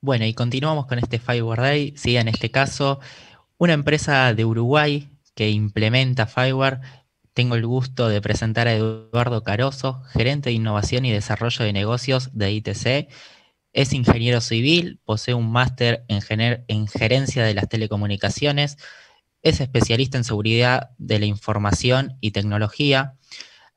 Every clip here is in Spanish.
Bueno, y continuamos con este Fireware Day. Sí, en este caso, una empresa de Uruguay que implementa Fireware. Tengo el gusto de presentar a Eduardo Caroso, gerente de innovación y desarrollo de negocios de ITC. Es ingeniero civil, posee un máster en gerencia de las telecomunicaciones, es especialista en seguridad de la información y tecnología.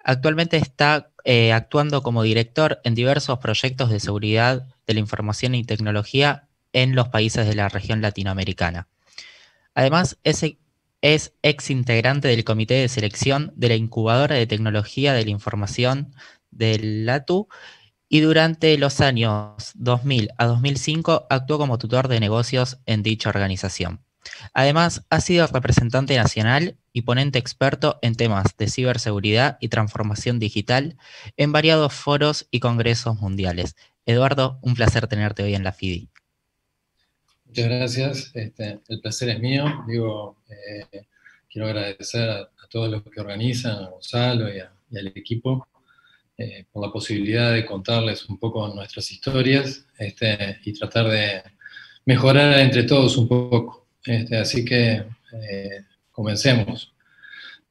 Actualmente está actuando como director en diversos proyectos de seguridad de la información y tecnología en los países de la región latinoamericana. Además, es ex integrante del comité de selección de la incubadora de tecnología de la información del LATU y durante los años 2000 a 2005 actuó como tutor de negocios en dicha organización. Además, ha sido representante nacional y ponente experto en temas de ciberseguridad y transformación digital en variados foros y congresos mundiales. Eduardo, un placer tenerte hoy en la FIDI. Muchas gracias, el placer es mío. Quiero agradecer a todos los que organizan, a Gonzalo y al equipo, por la posibilidad de contarles un poco nuestras historias y tratar de mejorar entre todos un poco. Así que comencemos.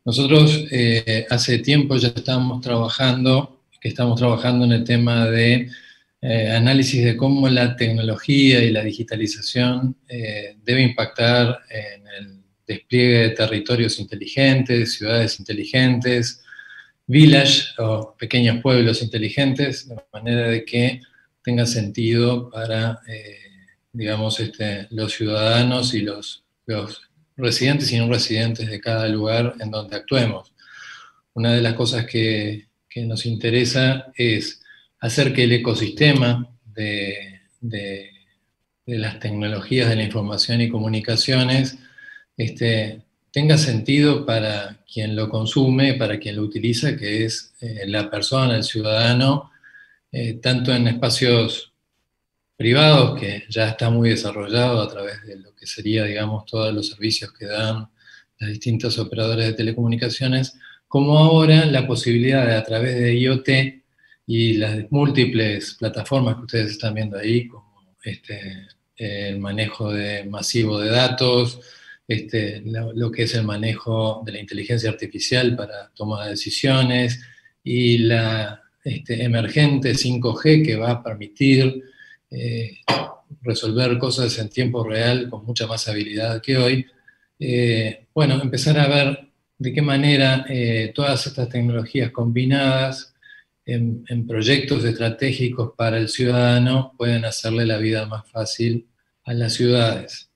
Nosotros hace tiempo ya estamos trabajando en el tema de análisis de cómo la tecnología y la digitalización debe impactar en el despliegue de territorios inteligentes, ciudades inteligentes, village o pequeños pueblos inteligentes, de manera de que tenga sentido para, digamos, los ciudadanos y los residentes y no residentes de cada lugar en donde actuemos. Una de las cosas que nos interesa es hacer que el ecosistema de las tecnologías de la información y comunicaciones tenga sentido para quien lo consume, para quien lo utiliza, que es la persona, el ciudadano, tanto en espacios privados, que ya está muy desarrollado a través de lo que sería, digamos, todos los servicios que dan las distintas operadoras de telecomunicaciones, como ahora la posibilidad de a través de IoT y las múltiples plataformas que ustedes están viendo ahí, como el manejo masivo de datos, lo que es el manejo de la inteligencia artificial para toma de decisiones y la emergente 5G que va a permitir eh, resolver cosas en tiempo real con mucha más habilidad que hoy. Bueno, empezar a ver de qué manera todas estas tecnologías combinadas en proyectos estratégicos para el ciudadano pueden hacerle la vida más fácil a las ciudades.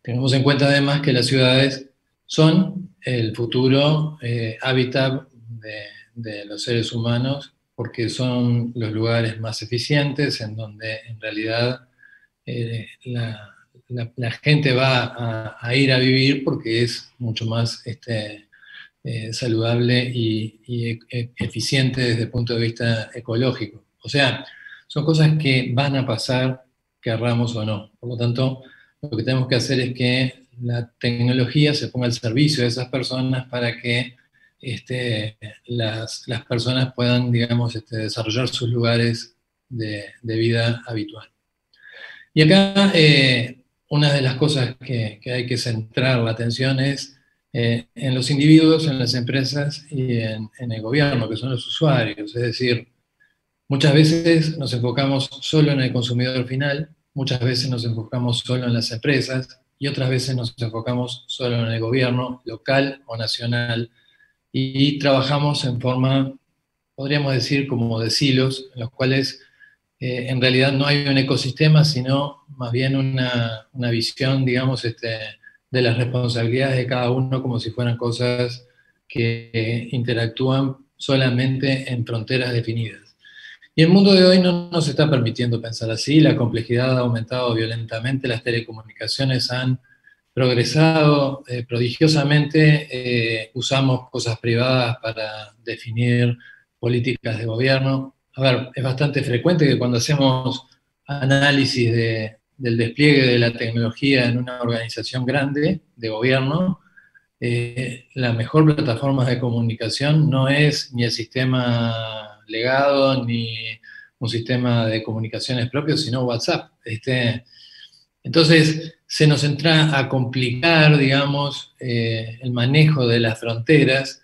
Tengamos en cuenta además que las ciudades son el futuro hábitat de los seres humanos porque son los lugares más eficientes en donde en realidad la gente va a ir a vivir porque es mucho más saludable y eficiente desde el punto de vista ecológico. O sea, son cosas que van a pasar, querramos o no. Por lo tanto, lo que tenemos que hacer es que la tecnología se ponga al servicio de esas personas para que las personas puedan, digamos, desarrollar sus lugares de vida habitual. Y acá una de las cosas que hay que centrar la atención es en los individuos, en las empresas y en el gobierno, que son los usuarios. Es decir, muchas veces nos enfocamos solo en el consumidor final, muchas veces nos enfocamos solo en las empresas y otras veces nos enfocamos solo en el gobierno local o nacional y trabajamos en forma, podríamos decir, como de silos, en los cuales en realidad no hay un ecosistema, sino más bien una visión, digamos, de las responsabilidades de cada uno como si fueran cosas que interactúan solamente en fronteras definidas. Y el mundo de hoy no nos está permitiendo pensar así, la complejidad ha aumentado violentamente, las telecomunicaciones han progresado prodigiosamente, usamos cosas privadas para definir políticas de gobierno. A ver, es bastante frecuente que cuando hacemos análisis del despliegue de la tecnología en una organización grande de gobierno, la mejor plataforma de comunicación no es ni el sistema legado, ni un sistema de comunicaciones propio, sino WhatsApp. Entonces, se nos entra a complicar, digamos, el manejo de las fronteras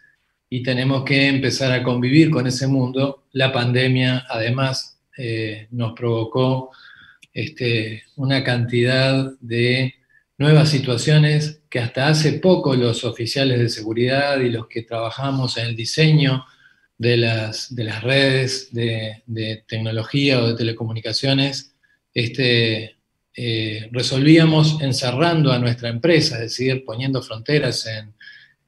y tenemos que empezar a convivir con ese mundo. La pandemia, además, nos provocó una cantidad de nuevas situaciones que hasta hace poco los oficiales de seguridad y los que trabajamos en el diseño de las redes de tecnología o de telecomunicaciones, resolvíamos encerrando a nuestra empresa, es decir, poniendo fronteras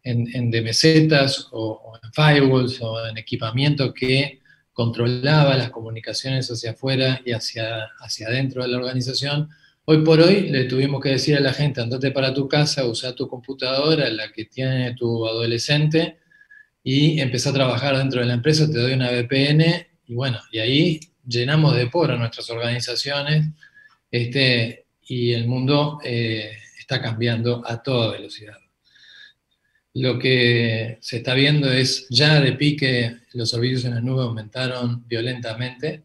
en DMZs o en firewalls o en equipamiento que controlaba las comunicaciones hacia afuera y hacia adentro de la organización. Hoy por hoy le tuvimos que decir a la gente, andate para tu casa, usa tu computadora, la que tiene tu adolescente, y empecé a trabajar dentro de la empresa, te doy una VPN, y bueno, y ahí llenamos de poro nuestras organizaciones, y el mundo está cambiando a toda velocidad. Lo que se está viendo es ya de pique los servicios en la nube aumentaron violentamente,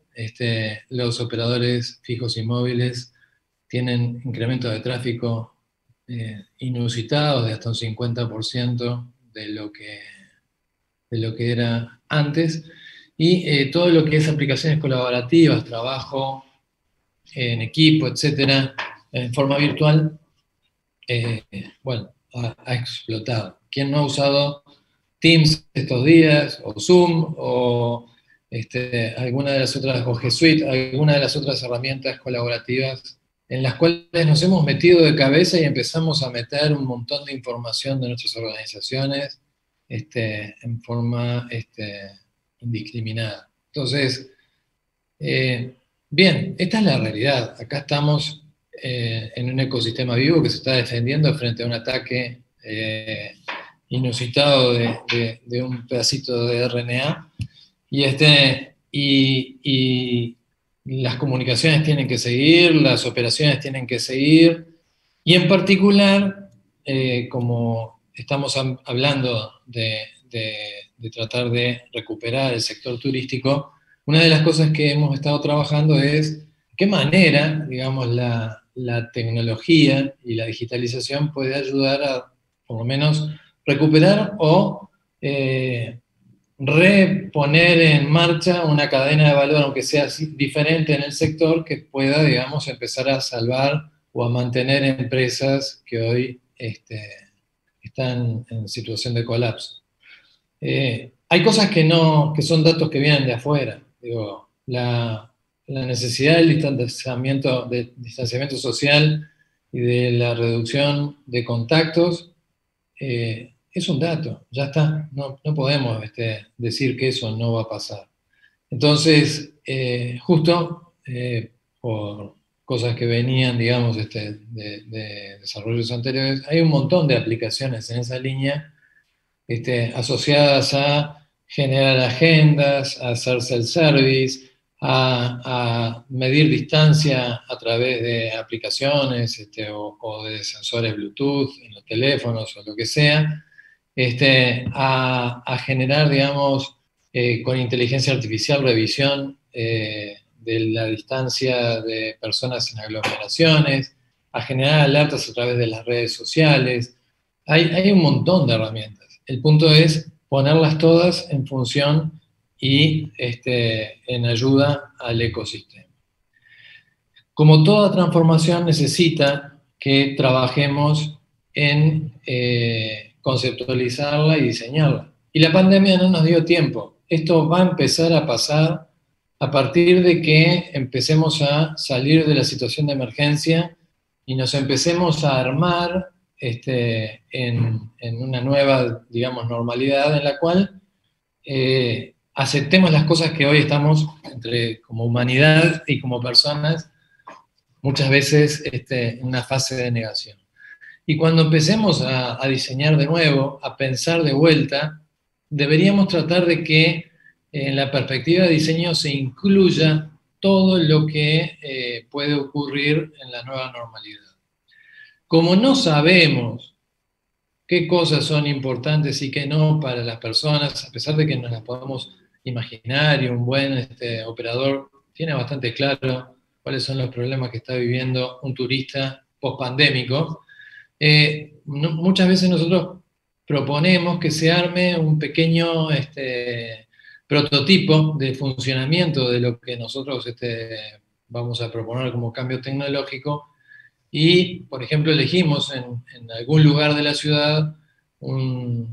los operadores fijos y móviles tienen incrementos de tráfico inusitados de hasta un 50% de lo que era antes, y todo lo que es aplicaciones colaborativas, trabajo en equipo, etcétera, en forma virtual, bueno, ha explotado. ¿Quién no ha usado Teams estos días, o Zoom, o alguna de las otras, o G Suite, alguna de las otras herramientas colaborativas en las cuales nos hemos metido de cabeza y empezamos a meter un montón de información de nuestras organizaciones en forma indiscriminada? Entonces, bien, esta es la realidad. Acá estamos en un ecosistema vivo que se está defendiendo frente a un ataque inusitado de un pedacito de RNA, y las comunicaciones tienen que seguir, las operaciones tienen que seguir, y en particular, como estamos hablando de tratar de recuperar el sector turístico, una de las cosas que hemos estado trabajando es qué manera, digamos, la tecnología y la digitalización puede ayudar a, por lo menos, recuperar o reponer en marcha una cadena de valor, aunque sea diferente en el sector, que pueda, digamos, empezar a salvar o a mantener empresas que hoy están en situación de colapso. Hay cosas que son datos que vienen de afuera. Digo, la necesidad del distanciamiento social y de la reducción de contactos es un dato, ya está. No podemos decir que eso no va a pasar. Entonces, justo por cosas que venían, digamos, de desarrollos anteriores, hay un montón de aplicaciones en esa línea asociadas a generar agendas, a hacer self-service, a medir distancia a través de aplicaciones o de sensores Bluetooth en los teléfonos o lo que sea, a generar, digamos, con inteligencia artificial revisión de la distancia de personas en aglomeraciones, a generar alertas a través de las redes sociales. Hay un montón de herramientas. El punto es ponerlas todas en función y en ayuda al ecosistema. Como toda transformación necesita que trabajemos en conceptualizarla y diseñarla. Y la pandemia no nos dio tiempo. Esto va a empezar a pasar a partir de que empecemos a salir de la situación de emergencia y nos empecemos a armar en una nueva, digamos, normalidad en la cual aceptemos las cosas que hoy estamos, como humanidad y como personas, muchas veces en una fase de negación. Y cuando empecemos a diseñar de nuevo, a pensar de vuelta, deberíamos tratar de que en la perspectiva de diseño se incluya todo lo que puede ocurrir en la nueva normalidad. Como no sabemos qué cosas son importantes y qué no para las personas, a pesar de que nos las podemos imaginar y un buen operador tiene bastante claro cuáles son los problemas que está viviendo un turista post-pandémico. Muchas veces nosotros proponemos que se arme un pequeño prototipo de funcionamiento de lo que nosotros vamos a proponer como cambio tecnológico y, por ejemplo, elegimos en algún lugar de la ciudad una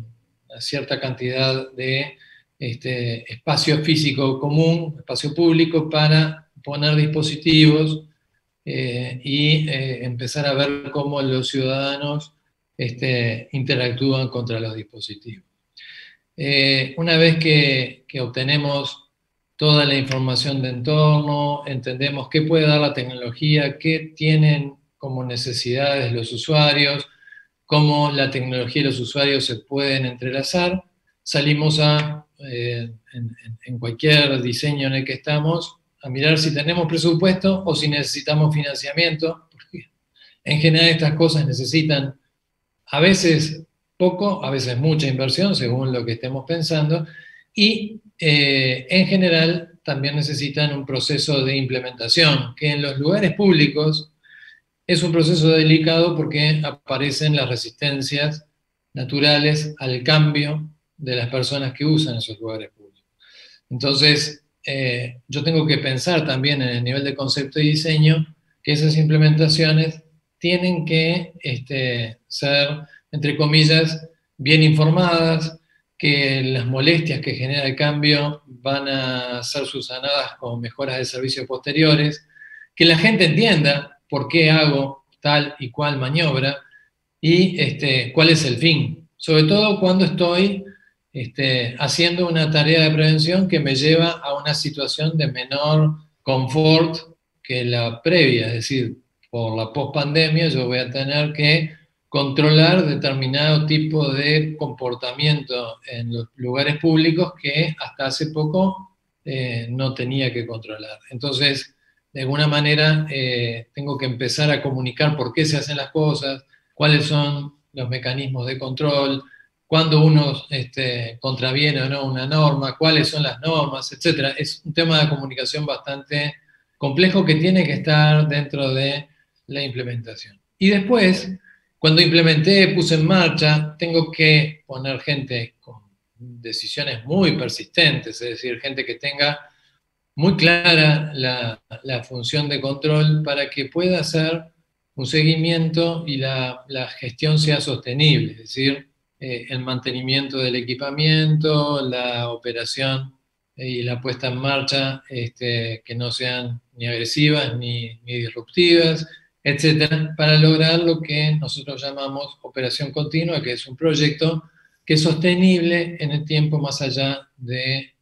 cierta cantidad de espacio físico común, espacio público para poner dispositivos y empezar a ver cómo los ciudadanos interactúan contra los dispositivos. Una vez que obtenemos toda la información de entorno, entendemos qué puede dar la tecnología, qué tienen como necesidades los usuarios, cómo la tecnología y los usuarios se pueden entrelazar, salimos en cualquier diseño en el que estamos, a mirar si tenemos presupuesto o si necesitamos financiamiento, porque en general estas cosas necesitan a veces poco, a veces mucha inversión, según lo que estemos pensando, y en general también necesitan un proceso de implementación, que en los lugares públicos es un proceso delicado porque aparecen las resistencias naturales al cambio de las personas que usan esos lugares públicos. Entonces, yo tengo que pensar también en el nivel de concepto y diseño que esas implementaciones tienen que ser, entre comillas, bien informadas, que las molestias que genera el cambio van a ser subsanadas con mejoras de servicios posteriores, que la gente entienda por qué hago tal y cual maniobra y cuál es el fin. Sobre todo cuando estoy haciendo una tarea de prevención que me lleva a una situación de menor confort que la previa, es decir, por la pospandemia yo voy a tener que controlar determinado tipo de comportamiento en los lugares públicos que hasta hace poco no tenía que controlar. Entonces, de alguna manera, tengo que empezar a comunicar por qué se hacen las cosas, cuáles son los mecanismos de control, cuándo uno contraviene o no una norma, cuáles son las normas, etc. Es un tema de comunicación bastante complejo que tiene que estar dentro de la implementación. Y después, cuando implementé, puse en marcha, tengo que poner gente con decisiones muy persistentes, es decir, gente que tenga muy clara la función de control para que pueda hacer un seguimiento y la gestión sea sostenible, es decir, el mantenimiento del equipamiento, la operación y la puesta en marcha que no sean ni agresivas ni disruptivas, etcétera, para lograr lo que nosotros llamamos operación continua, que es un proyecto que es sostenible en el tiempo más allá de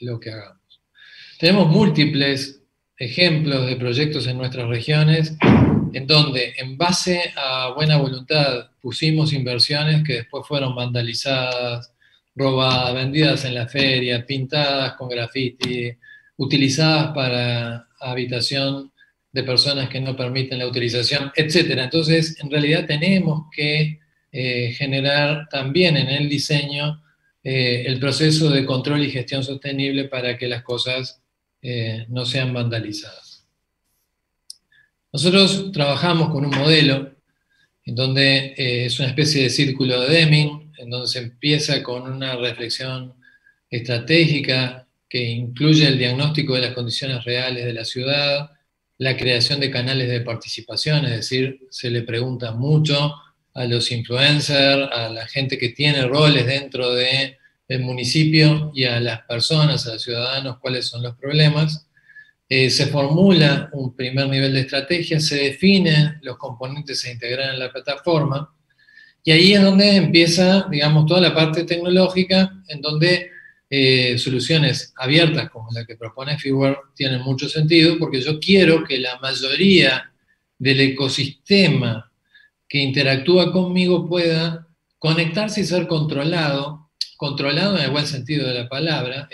lo que hagamos. Tenemos múltiples ejemplos de proyectos en nuestras regiones en donde, en base a buena voluntad, pusimos inversiones que después fueron vandalizadas, robadas, vendidas en la feria, pintadas con graffiti, utilizadas para habitación de personas que no permiten la utilización, etc. Entonces, en realidad tenemos que generar también en el diseño el proceso de control y gestión sostenible para que las cosas no sean vandalizadas. Nosotros trabajamos con un modelo en donde es una especie de círculo de Deming, en donde se empieza con una reflexión estratégica que incluye el diagnóstico de las condiciones reales de la ciudad, la creación de canales de participación, es decir, se le pregunta mucho a los influencers, a la gente que tiene roles dentro del municipio y a las personas, a los ciudadanos, cuáles son los problemas. Se formula un primer nivel de estrategia, se definen los componentes a integrar en la plataforma, y ahí es donde empieza, digamos, toda la parte tecnológica, en donde soluciones abiertas como la que propone Figware tienen mucho sentido, porque yo quiero que la mayoría del ecosistema que interactúa conmigo pueda conectarse y ser controlado en el buen sentido de la palabra,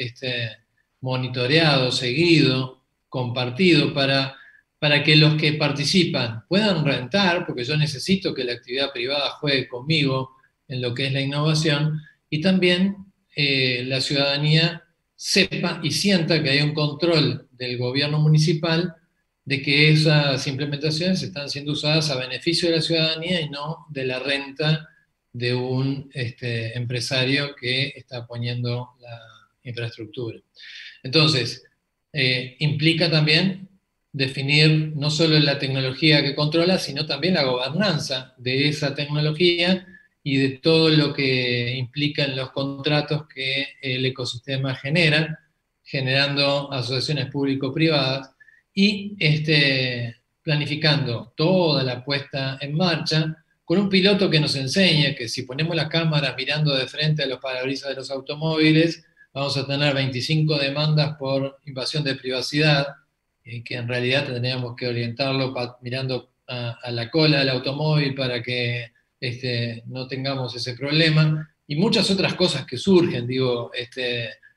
monitoreado, seguido, compartido, para que los que participan puedan rentar, porque yo necesito que la actividad privada juegue conmigo en lo que es la innovación, y también la ciudadanía sepa y sienta que hay un control del gobierno municipal de que esas implementaciones están siendo usadas a beneficio de la ciudadanía y no de la renta de un empresario que está poniendo la infraestructura. Entonces, implica también definir no solo la tecnología que controla, sino también la gobernanza de esa tecnología y de todo lo que implican los contratos que el ecosistema genera, generando asociaciones público-privadas y planificando toda la puesta en marcha con un piloto que nos enseña que si ponemos las cámaras mirando de frente a los parabrisas de los automóviles, vamos a tener 25 demandas por invasión de privacidad, que en realidad tendríamos que orientarlo mirando a la cola del automóvil para que no tengamos ese problema, y muchas otras cosas que surgen, digo,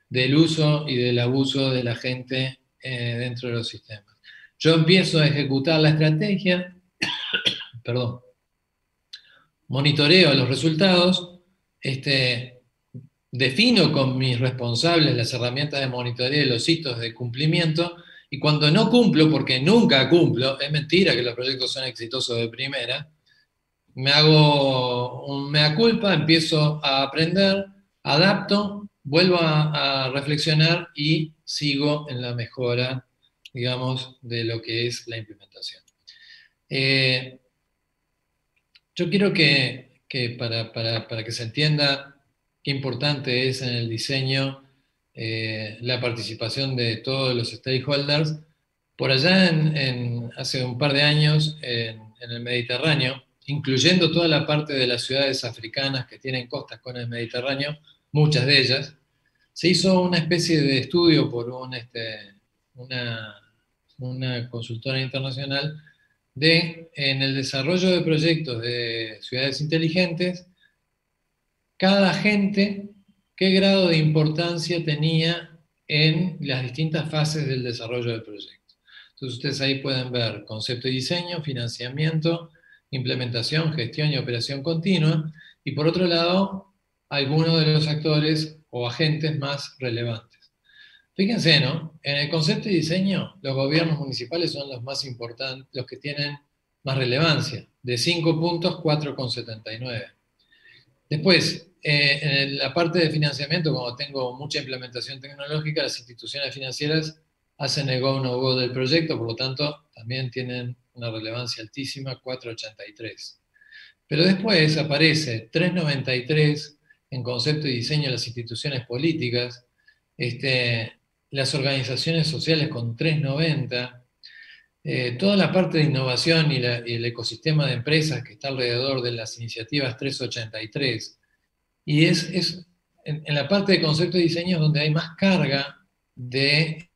del uso y del abuso de la gente dentro de los sistemas. Yo empiezo a ejecutar la estrategia, perdón, monitoreo los resultados, defino con mis responsables las herramientas de monitoreo y los hitos de cumplimiento, y cuando no cumplo, porque nunca cumplo, es mentira que los proyectos son exitosos de primera, me hago un mea culpa, empiezo a aprender, adapto, vuelvo a reflexionar y sigo en la mejora, digamos, de lo que es la implementación. Yo quiero que para que se entienda qué importante es en el diseño la participación de todos los stakeholders, por allá hace un par de años en el Mediterráneo, incluyendo toda la parte de las ciudades africanas que tienen costas con el Mediterráneo, muchas de ellas, se hizo una especie de estudio por una consultora internacional en el desarrollo de proyectos de ciudades inteligentes, cada agente, qué grado de importancia tenía en las distintas fases del desarrollo del proyecto. Entonces ustedes ahí pueden ver concepto y diseño, financiamiento, implementación, gestión y operación continua, y por otro lado, algunos de los actores o agentes más relevantes. Fíjense, ¿no? En el concepto y diseño, los gobiernos municipales son los más importantes, los que tienen más relevancia. De 5 puntos, 4,79. Después, en la parte de financiamiento, como tengo mucha implementación tecnológica, las instituciones financieras hacen el go no go del proyecto, por lo tanto, también tienen una relevancia altísima, 4,83. Pero después aparece 3,93 en concepto y diseño de las instituciones políticas, las organizaciones sociales con 3,90, toda la parte de innovación y el ecosistema de empresas que está alrededor de las iniciativas 3,83. Y es en la parte de concepto y diseño donde hay más carga de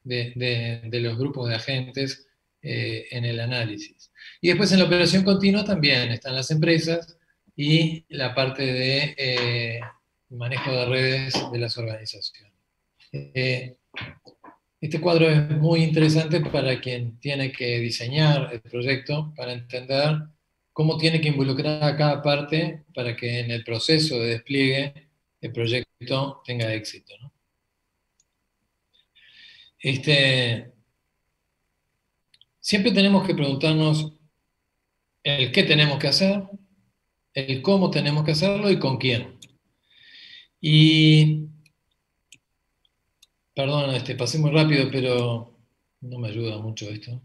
los grupos de agentes en el análisis. Y después en la operación continua también están las empresas y la parte de manejo de redes de las organizaciones. Este cuadro es muy interesante para quien tiene que diseñar el proyecto, para entender cómo tiene que involucrar a cada parte para que en el proceso de despliegue el proyecto tenga éxito, ¿no? Siempre tenemos que preguntarnos el qué tenemos que hacer, el cómo tenemos que hacerlo y con quién. Y, perdón, pasé muy rápido, pero no me ayuda mucho esto.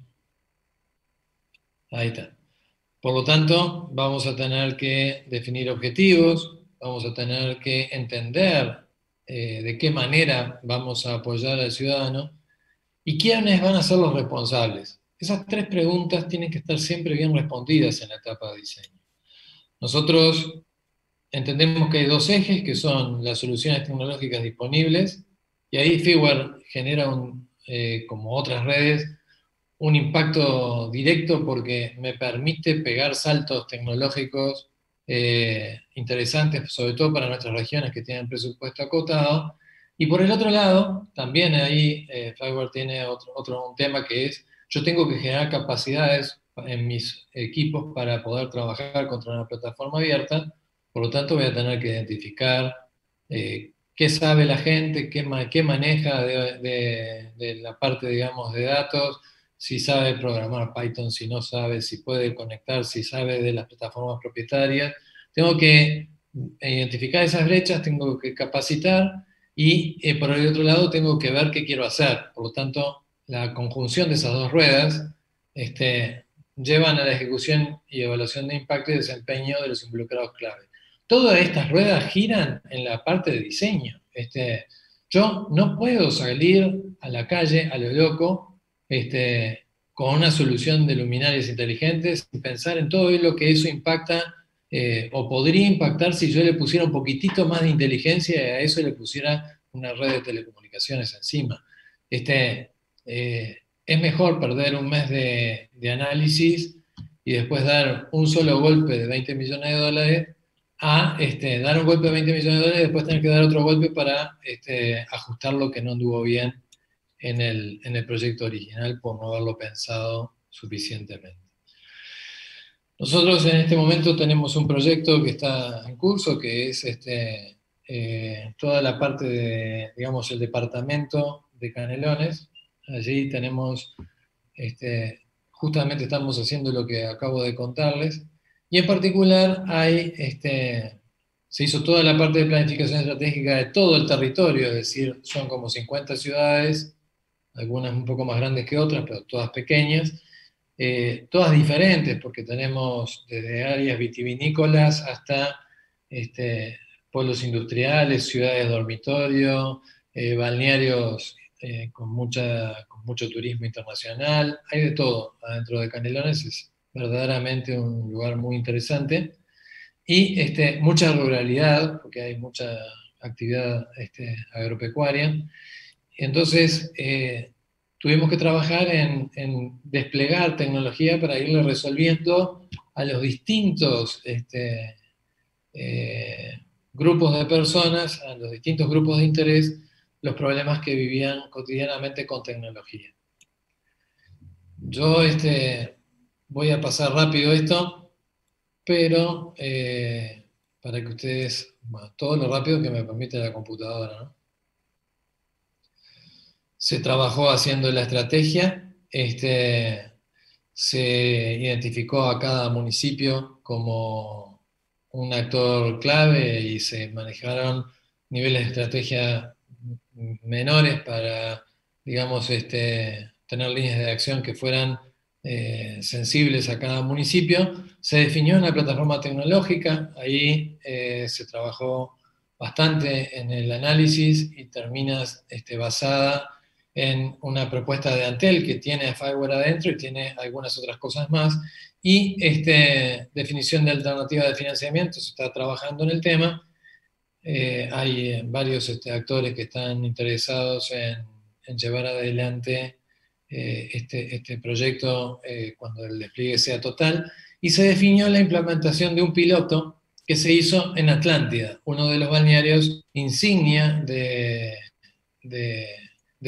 Ahí está. Por lo tanto, vamos a tener que definir objetivos, vamos a tener que entender de qué manera vamos a apoyar al ciudadano y quiénes van a ser los responsables. Esas tres preguntas tienen que estar siempre bien respondidas en la etapa de diseño. Nosotros entendemos que hay dos ejes, que son las soluciones tecnológicas disponibles, y ahí Figuer genera, como otras redes, un impacto directo porque me permite pegar saltos tecnológicos interesantes, sobre todo para nuestras regiones que tienen presupuesto acotado. Y por el otro lado, también ahí Fiverr tiene un tema que es, yo tengo que generar capacidades en mis equipos para poder trabajar contra una plataforma abierta, por lo tanto voy a tener que identificar qué qué sabe la gente, qué maneja de la parte, digamos, de datos, si sabe programar Python, si no sabe, si puede conectar, si sabe de las plataformas propietarias. Tengo que identificar esas brechas, tengo que capacitar y por el otro lado tengo que ver qué quiero hacer. Por lo tanto, la conjunción de esas dos ruedas llevan a la ejecución y evaluación de impacto y desempeño de los involucrados clave. Todas estas ruedas giran en la parte de diseño. Yo no puedo salir a la calle a lo loco con una solución de luminarias inteligentes sin pensar en todo lo que eso impacta o podría impactar si yo le pusiera un poquitito más de inteligencia y a eso le pusiera una red de telecomunicaciones encima. Es mejor perder un mes de análisis y después dar un solo golpe de 20 millones de dólares a dar un golpe de 20 millones de dólares y después tener que dar otro golpe para ajustar lo que no anduvo bien en el proyecto original por no haberlo pensado suficientemente. Nosotros en este momento tenemos un proyecto que está en curso, que es toda la parte de, digamos, el departamento de Canelones. Allí tenemos, justamente estamos haciendo lo que acabo de contarles, y en particular se hizo toda la parte de planificación estratégica de todo el territorio, es decir, son como 50 ciudades, algunas un poco más grandes que otras, pero todas pequeñas, todas diferentes, porque tenemos desde áreas vitivinícolas hasta pueblos industriales, ciudades dormitorio, balnearios con mucho turismo internacional, hay de todo adentro de Canelones, es verdaderamente un lugar muy interesante, y mucha ruralidad, porque hay mucha actividad agropecuaria. Entonces, tuvimos que trabajar en desplegar tecnología para irle resolviendo a los distintos grupos de personas, a los distintos grupos de interés, los problemas que vivían cotidianamente con tecnología. Yo voy a pasar rápido esto, pero para que ustedes, bueno, todo lo rápido que me permite la computadora, ¿no? Se trabajó haciendo la estrategia, se identificó a cada municipio como un actor clave y se manejaron niveles de estrategia menores para, digamos, tener líneas de acción que fueran sensibles a cada municipio. Se definió una plataforma tecnológica, ahí se trabajó bastante en el análisis y termina basada en una propuesta de Antel que tiene fireware adentro y tiene algunas otras cosas más, y definición de alternativa de financiamiento, se está trabajando en el tema. Hay varios actores que están interesados en llevar adelante este proyecto cuando el despliegue sea total, y se definió la implementación de un piloto que se hizo en Atlántida, uno de los balnearios insignia de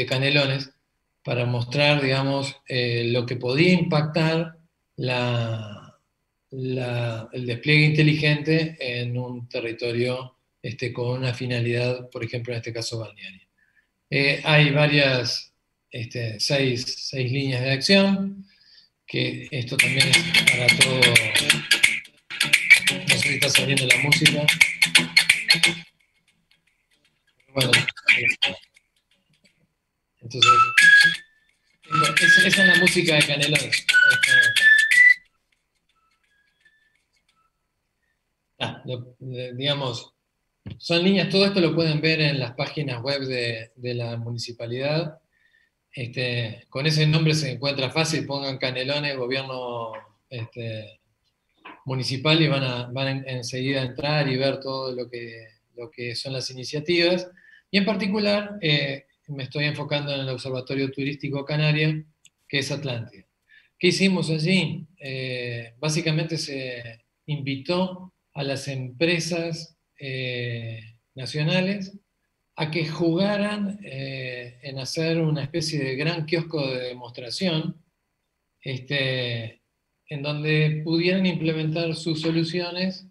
Canelones, para mostrar, digamos, lo que podía impactar el despliegue inteligente en un territorio con una finalidad, por ejemplo, en este caso balnearia. Hay varias, seis líneas de acción, que esto también es para todo. No sé si está saliendo la música. Bueno, entonces, esa es la música de Canelones. Digamos, son líneas, todo esto lo pueden ver en las páginas web de la municipalidad. Con ese nombre se encuentra fácil, pongan Canelones, gobierno municipal, y van enseguida a entrar y ver todo lo que son las iniciativas. Y en particular, me estoy enfocando en el Observatorio Turístico Canaria, que es Atlántida. ¿Qué hicimos allí? Básicamente se invitó a las empresas nacionales a que jugaran en hacer una especie de gran kiosco de demostración, en donde pudieran implementar sus soluciones,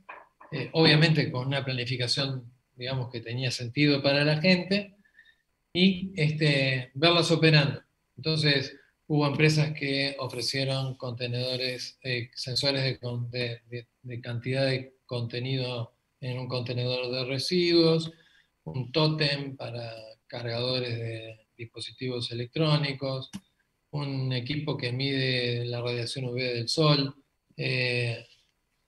obviamente con una planificación digamos, que tenía sentido para la gente, y verlas operando. Entonces, hubo empresas que ofrecieron contenedores, sensores de cantidad de contenido en un contenedor de residuos, un tótem para cargadores de dispositivos electrónicos, un equipo que mide la radiación UV del sol, eh,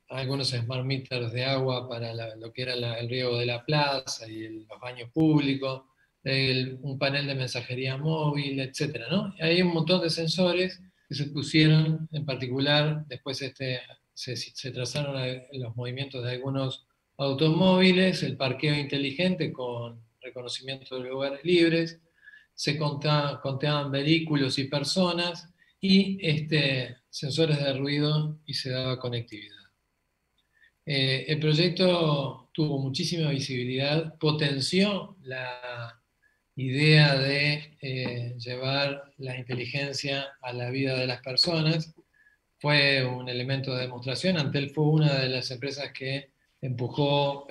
algunos smart meters de agua para lo que era el riego de la plaza y los baños públicos, un panel de mensajería móvil, etcétera, ¿no? Hay un montón de sensores que se pusieron, en particular, después se trazaron los movimientos de algunos automóviles, el parqueo inteligente con reconocimiento de lugares libres, se contaban vehículos y personas, y sensores de ruido, y se daba conectividad. El proyecto tuvo muchísima visibilidad, potenció la idea de llevar la inteligencia a la vida de las personas. Fue un elemento de demostración. Antel fue una de las empresas que empujó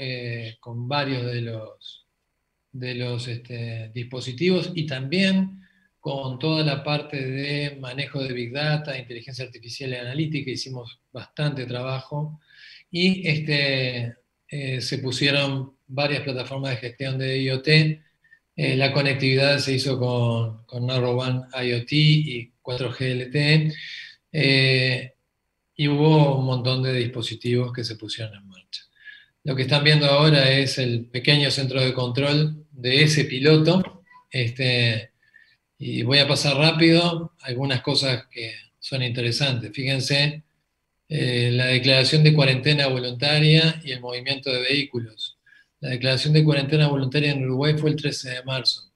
con varios de los dispositivos, y también con toda la parte de manejo de Big Data, inteligencia artificial y analítica. Hicimos bastante trabajo, y se pusieron varias plataformas de gestión de IoT. La conectividad se hizo con Narrowband IoT y 4G LTE, y hubo un montón de dispositivos que se pusieron en marcha. Lo que están viendo ahora es el pequeño centro de control de ese piloto, y voy a pasar rápido algunas cosas que son interesantes. Fíjense, la declaración de cuarentena voluntaria y el movimiento de vehículos. La declaración de cuarentena voluntaria en Uruguay fue el 13 de marzo.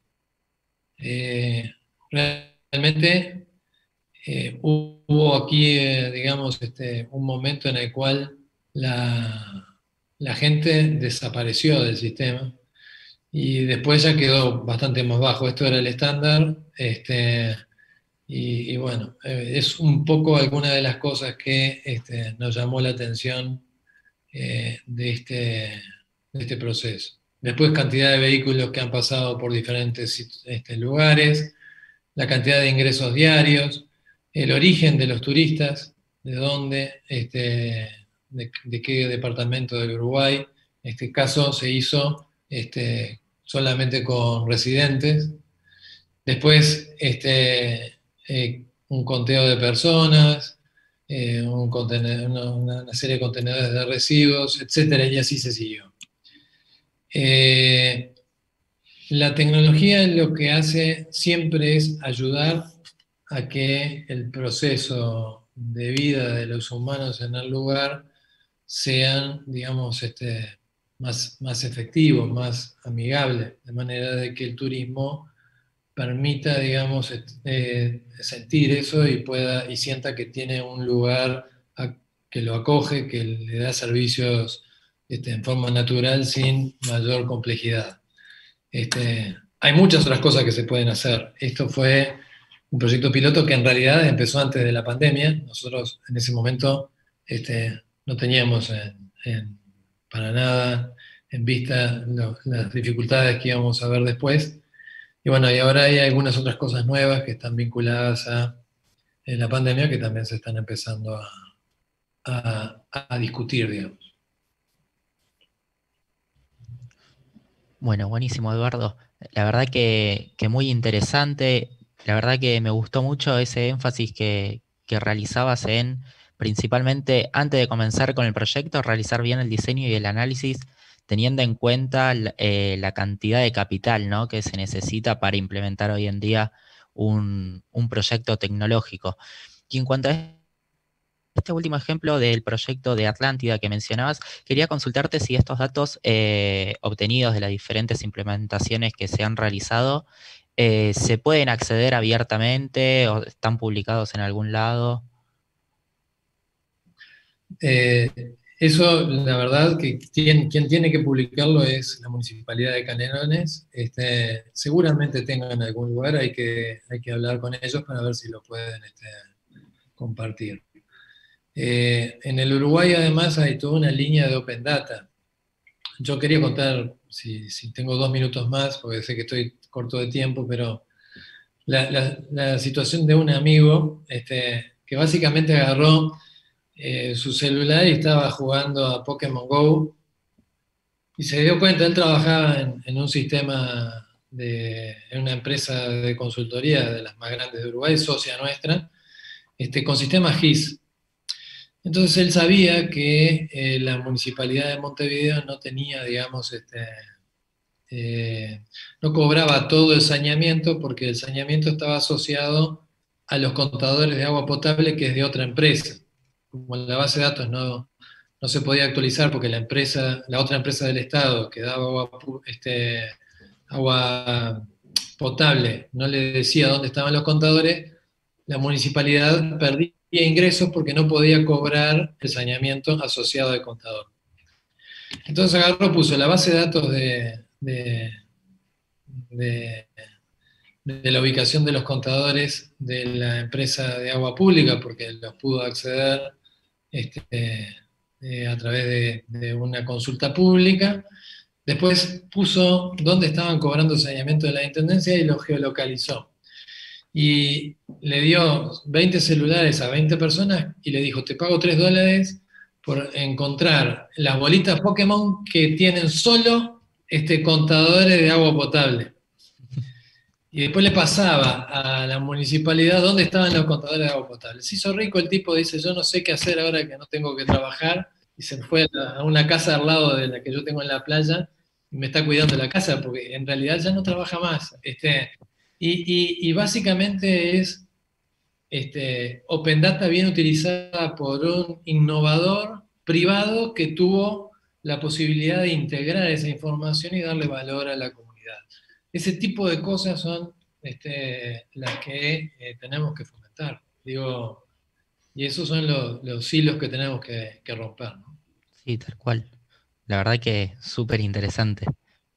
Realmente hubo aquí, digamos, un momento en el cual la gente desapareció del sistema, y después ya quedó bastante más bajo. Esto era el estándar, y bueno, es un poco alguna de las cosas que nos llamó la atención de este proceso. Después, cantidad de vehículos que han pasado por diferentes lugares, la cantidad de ingresos diarios, el origen de los turistas, de dónde, de qué departamento del Uruguay. En este caso se hizo solamente con residentes. Después, un conteo de personas, una serie de contenedores de residuos, etcétera, y así se siguió. La tecnología lo que hace siempre es ayudar a que el proceso de vida de los humanos en el lugar sean, digamos, más efectivos, más amigables, de manera de que el turismo permita, digamos, sentir eso, y sienta que tiene un lugar que lo acoge, que le da servicios en forma natural, sin mayor complejidad. Hay muchas otras cosas que se pueden hacer. Esto fue un proyecto piloto que en realidad empezó antes de la pandemia. Nosotros en ese momento no teníamos para nada en vista las dificultades que íbamos a ver después. Y bueno, y ahora hay algunas otras cosas nuevas que están vinculadas a la pandemia, que también se están empezando a discutir, digamos. Bueno, buenísimo, Eduardo. La verdad que muy interesante. La verdad que me gustó mucho ese énfasis que realizabas en, principalmente antes de comenzar con el proyecto, realizar bien el diseño y el análisis, teniendo en cuenta la cantidad de capital, ¿no?, que se necesita para implementar hoy en día un proyecto tecnológico. Y en cuanto a este último ejemplo del proyecto de Atlántida que mencionabas, quería consultarte si estos datos obtenidos de las diferentes implementaciones que se han realizado se pueden acceder abiertamente o están publicados en algún lado. Eso, la verdad, que quien tiene que publicarlo es la Municipalidad de Canelones. Seguramente tengan en algún lugar, hay que hablar con ellos para ver si lo pueden compartir. En el Uruguay, además, hay toda una línea de Open Data. Yo quería contar si tengo 2 minutos más, porque sé que estoy corto de tiempo, pero la situación de un amigo que básicamente agarró su celular y estaba jugando a Pokémon Go y se dio cuenta, él trabajaba en un sistema en una empresa de consultoría de las más grandes de Uruguay, socia nuestra, con sistemas GIS. Entonces él sabía que la municipalidad de Montevideo no tenía, digamos, eh, no cobraba todo el saneamiento porque el saneamiento estaba asociado a los contadores de agua potable que es de otra empresa. Como la base de datos no se podía actualizar porque la otra empresa del Estado que daba agua potable no le decía dónde estaban los contadores, la municipalidad perdía ingresos porque no podía cobrar el saneamiento asociado al contador. Entonces agarró, puso la base de datos de, de la ubicación de los contadores de la empresa de agua pública, porque los pudo acceder a través de una consulta pública. Después puso dónde estaban cobrando saneamiento de la Intendencia y lo geolocalizó. Y le dio 20 celulares a 20 personas y le dijo, te pago $3 por encontrar las bolitas Pokémon que tienen solo contadores de agua potable. Y después le pasaba a la municipalidad dónde estaban los contadores de agua potable. Se hizo rico el tipo, dice, yo no sé qué hacer ahora que no tengo que trabajar, y se fue a una casa al lado de la que yo tengo en la playa, y me está cuidando la casa, porque en realidad ya no trabaja más. Y básicamente es Open Data bien utilizada por un innovador privado que tuvo la posibilidad de integrar esa información y darle valor a la comunidad. Ese tipo de cosas son las que tenemos que fomentar. Digo, y esos son los hilos que tenemos que romper, ¿no? Sí, tal cual. La verdad que súper interesante.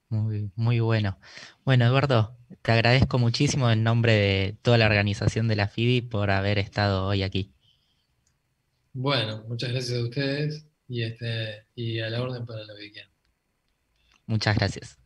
Muy, muy bueno. Bueno, Eduardo, te agradezco muchísimo en nombre de toda la organización de la FIDI por haber estado hoy aquí. Bueno, muchas gracias a ustedes y a la orden para lo que quieran. Muchas gracias.